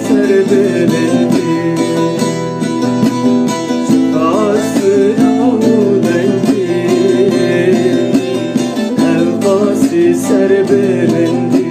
serbelendi. Çıkası yahudendi, evvası serbelendi.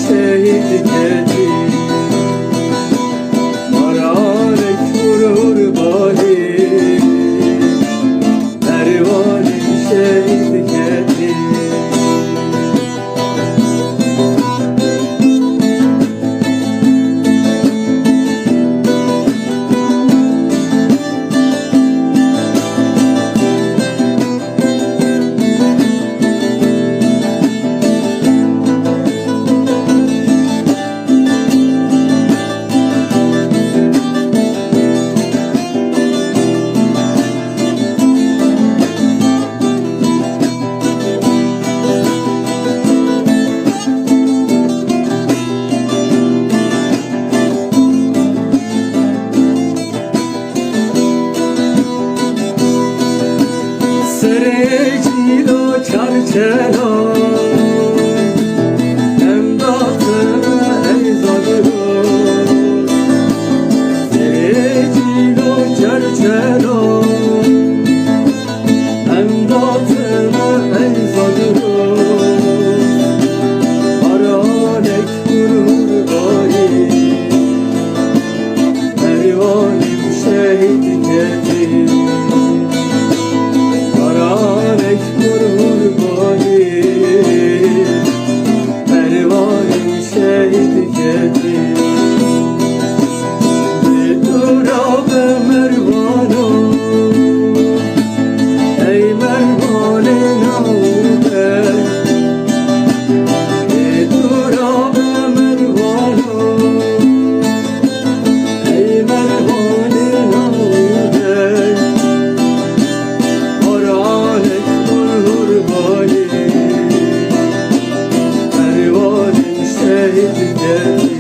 Şehit geldi, Maranek vurur bari, Ervanim şehit geldi. Serecilo çarçelo emdatına eyzadro. Serecilo çarçelo emdatına eyzadro. Aranek vurur bari, Ervanim şehit geldi. Maranek vurur bari, Ervanim şehit geldi. Beturab Mervano, ey Mervane naude. Beturab Mervano, ey Mervane naude. Ervanim şehit geldi.